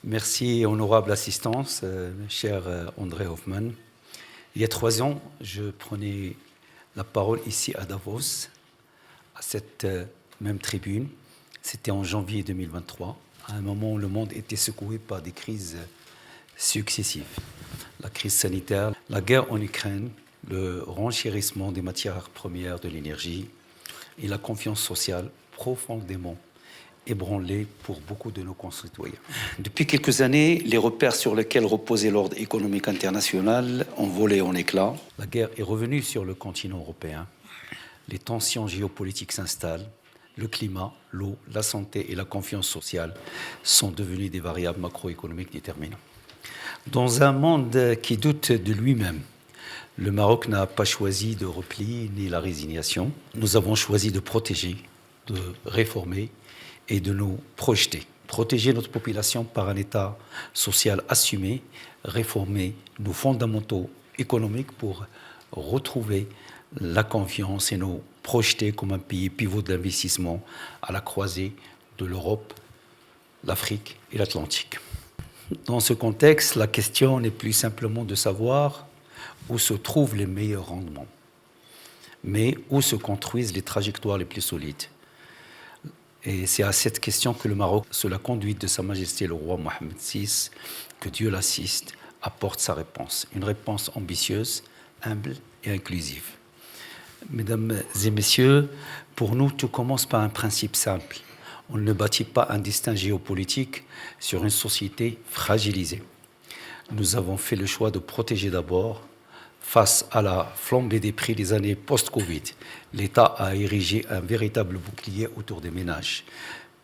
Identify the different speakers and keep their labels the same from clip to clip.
Speaker 1: Merci, honorable assistance, cher André Hoffmann. Il y a 3 ans, je prenais la parole ici à Davos, à cette même tribune. C'était en janvier 2023, à un moment où le monde était secoué par des crises successives. La crise sanitaire, la guerre en Ukraine, le renchérissement des matières premières de l'énergie et la confiance sociale profondément ébranlée pour beaucoup de nos concitoyens. Depuis quelques années, les repères sur lesquels reposait l'ordre économique international ont volé en éclats. La guerre est revenue sur le continent européen. Les tensions géopolitiques s'installent. Le climat, l'eau, la santé et la confiance sociale sont devenus des variables macroéconomiques déterminantes. Dans un monde qui doute de lui-même, le Maroc n'a pas choisi de repli ni la résignation. Nous avons choisi de protéger, de réformer et de nous projeter. Protéger notre population par un État social assumé, réformer nos fondamentaux économiques pour retrouver la confiance et nous projeter comme un pays pivot d'investissement à la croisée de l'Europe, l'Afrique et l'Atlantique. Dans ce contexte, la question n'est plus simplement de savoir où se trouvent les meilleurs rendements, mais où se construisent les trajectoires les plus solides. Et c'est à cette question que le Maroc, sous la conduite de Sa Majesté le roi Mohammed VI, que Dieu l'assiste, apporte sa réponse. Une réponse ambitieuse, humble et inclusive. Mesdames et messieurs, pour nous, tout commence par un principe simple. On ne bâtit pas un destin géopolitique sur une société fragilisée. Nous avons fait le choix de protéger d'abord. Face à la flambée des prix des années post-Covid, l'État a érigé un véritable bouclier autour des ménages.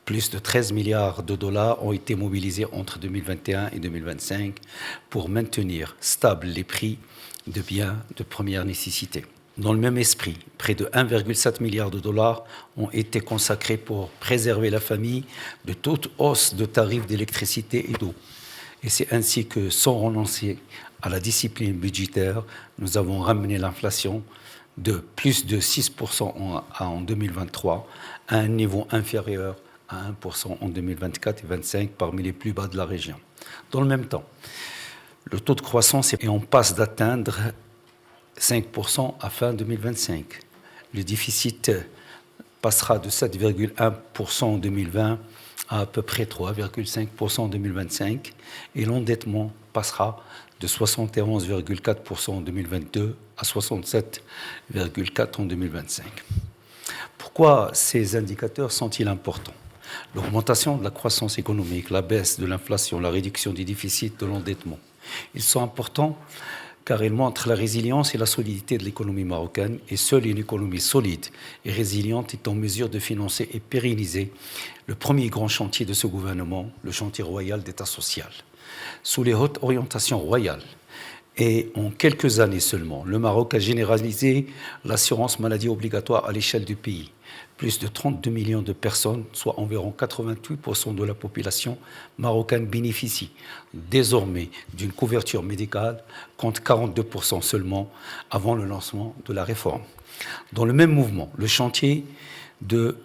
Speaker 1: Plus de 13 milliards de dollars ont été mobilisés entre 2021 et 2025 pour maintenir stables les prix de biens de première nécessité. Dans le même esprit, près de 1,7 milliard de dollars ont été consacrés pour préserver la famille de toute hausse de tarifs d'électricité et d'eau. Et c'est ainsi que, sans renoncer à la discipline budgétaire, nous avons ramené l'inflation de plus de 6% en 2023 à un niveau inférieur à 1% en 2024 et 2025, parmi les plus bas de la région. Dans le même temps, le taux de croissance est en passe d'atteindre 5% à fin 2025. Le déficit passera de 7,1% en 2020 à peu près 3,5% en 2025 et l'endettement passera de 71,4% en 2022 à 67,4% en 2025. Pourquoi ces indicateurs sont-ils importants ? L'augmentation de la croissance économique, la baisse de l'inflation, la réduction du déficit, de l'endettement. Ils sont importants car ils montrent la résilience et la solidité de l'économie marocaine, et seule une économie solide et résiliente est en mesure de financer et pérenniser le premier grand chantier de ce gouvernement, le chantier royal d'État social. Sous les hautes orientations royales, et en quelques années seulement, le Maroc a généralisé l'assurance maladie obligatoire à l'échelle du pays. Plus de 32 millions de personnes, soit environ 88% de la population marocaine, bénéficient désormais d'une couverture médicale, contre 42% seulement avant le lancement de la réforme. Dans le même mouvement, le chantier de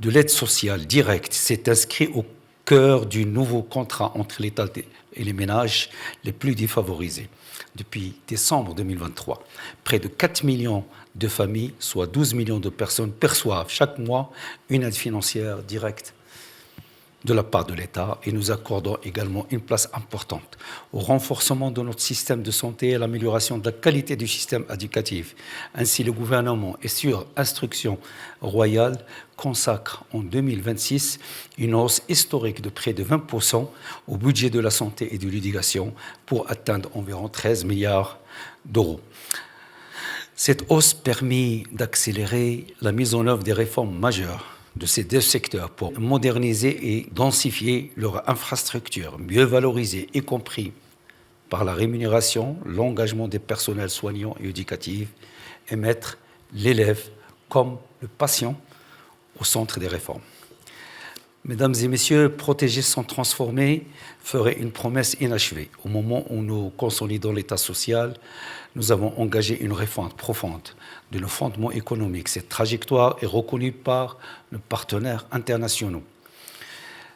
Speaker 1: l'aide sociale directe s'est inscrit au cœur du nouveau contrat entre l'État et les ménages les plus défavorisés. Depuis décembre 2023, près de 4 millions de familles, soit 12 millions de personnes, perçoivent chaque mois une aide financière directe de la part de l'État, et nous accordons également une place importante au renforcement de notre système de santé et à l'amélioration de la qualité du système éducatif. Ainsi, le gouvernement, et sur instruction royale, consacre en 2026 une hausse historique de près de 20% au budget de la santé et de l'éducation pour atteindre environ 13 milliards d'euros. Cette hausse permet d'accélérer la mise en œuvre des réformes majeures de ces 2 secteurs pour moderniser et densifier leur infrastructure, mieux valoriser, y compris par la rémunération, l'engagement des personnels soignants et éducatifs, et mettre l'élève comme le patient au centre des réformes. Mesdames et messieurs, protéger sans transformer ferait une promesse inachevée. Au moment où nous consolidons l'État social, nous avons engagé une réforme profonde de nos fondements économiques. Cette trajectoire est reconnue par nos partenaires internationaux.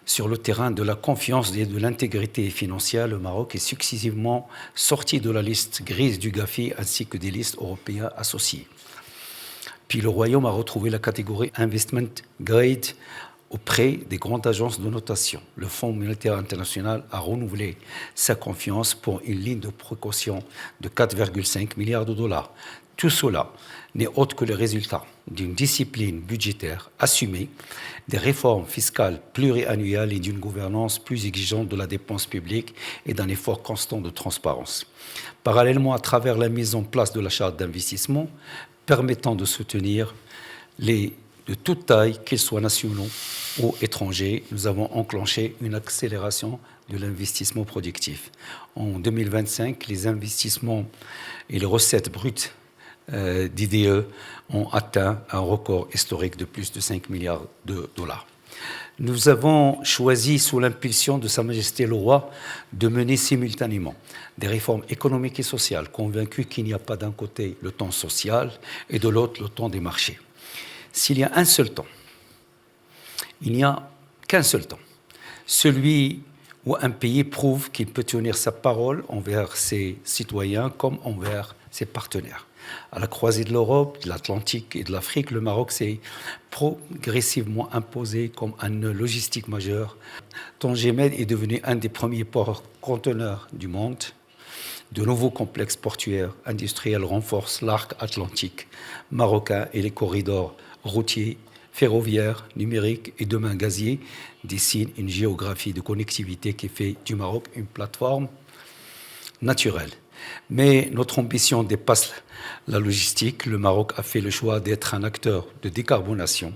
Speaker 1: sur le terrain de la confiance et de l'intégrité financière, le Maroc est successivement sorti de la liste grise du GAFI ainsi que des listes européennes associées. Puis le Royaume a retrouvé la catégorie Investment Grade auprès des grandes agences de notation. Le Fonds monétaire international a renouvelé sa confiance pour une ligne de précaution de 4,5 milliards de dollars. Tout cela n'est autre que le résultat d'une discipline budgétaire assumée, des réformes fiscales pluriannuelles et d'une gouvernance plus exigeante de la dépense publique et d'un effort constant de transparence. Parallèlement, à travers la mise en place de la charte d'investissement permettant de soutenir de toute taille, qu'ils soient nationaux ou étrangers, nous avons enclenché une accélération de l'investissement productif. En 2025, les investissements et les recettes brutes d'IDE ont atteint un record historique de plus de 5 milliards de dollars. Nous avons choisi, sous l'impulsion de Sa Majesté le Roi, de mener simultanément des réformes économiques et sociales, convaincus qu'il n'y a pas d'un côté le temps social et de l'autre le temps des marchés. S'il y a un seul temps, il n'y a qu'un seul temps, celui où un pays prouve qu'il peut tenir sa parole envers ses citoyens comme envers ses partenaires. À la croisée de l'Europe, de l'Atlantique et de l'Afrique, le Maroc s'est progressivement imposé comme un nœud logistique majeur. Tanger Med est devenu un des premiers ports conteneurs du monde. De nouveaux complexes portuaires industriels renforcent l'arc atlantique marocain et les corridors routiers, ferroviaires, numériques et demain gaziers dessinent une géographie de connectivité qui fait du Maroc une plateforme naturelle. Mais notre ambition dépasse la logistique. Le Maroc a fait le choix d'être un acteur de décarbonation.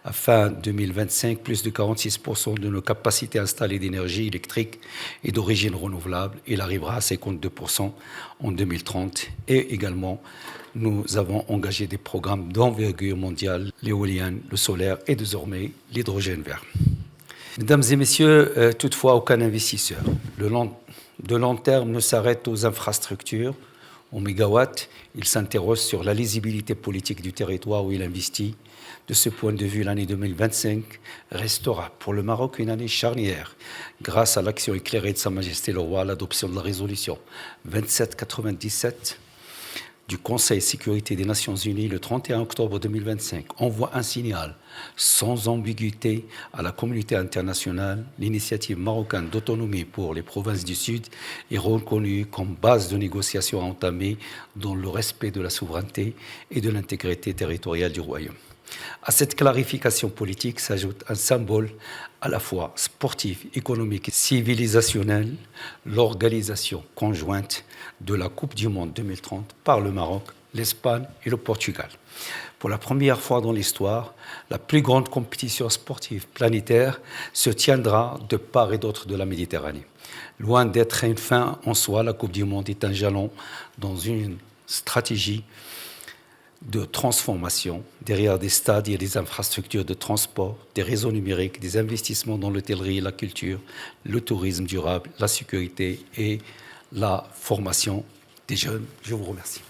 Speaker 1: À fin 2025, plus de 46% de nos capacités installées d'énergie électrique est d'origine renouvelable. Il arrivera à 52% en 2030. Et également, nous avons engagé des programmes d'envergure mondiale, l'éolienne, le solaire et désormais l'hydrogène vert. Mesdames et messieurs, toutefois, aucun investisseur de long terme ne s'arrête aux infrastructures, aux mégawatts. Il s'interroge sur la lisibilité politique du territoire où il investit. De ce point de vue, l'année 2025 restera pour le Maroc une année charnière, grâce à l'action éclairée de Sa Majesté le Roi, l'adoption de la résolution 2797 du Conseil de sécurité des Nations Unies le 31 octobre 2025 envoie un signal sans ambiguïté à la communauté internationale. L'initiative marocaine d'autonomie pour les provinces du Sud est reconnue comme base de négociation à entamer dans le respect de la souveraineté et de l'intégrité territoriale du Royaume. À cette clarification politique s'ajoute un symbole à la fois sportif, économique et civilisationnel, l'organisation conjointe de la Coupe du Monde 2030 par le Maroc, l'Espagne et le Portugal. Pour la première fois dans l'histoire, la plus grande compétition sportive planétaire se tiendra de part et d'autre de la Méditerranée. Loin d'être une fin en soi, la Coupe du Monde est un jalon dans une stratégie de transformation. Derrière des stades, il y a des infrastructures de transport, des réseaux numériques, des investissements dans l'hôtellerie, la culture, le tourisme durable, la sécurité et la formation des jeunes. Je vous remercie.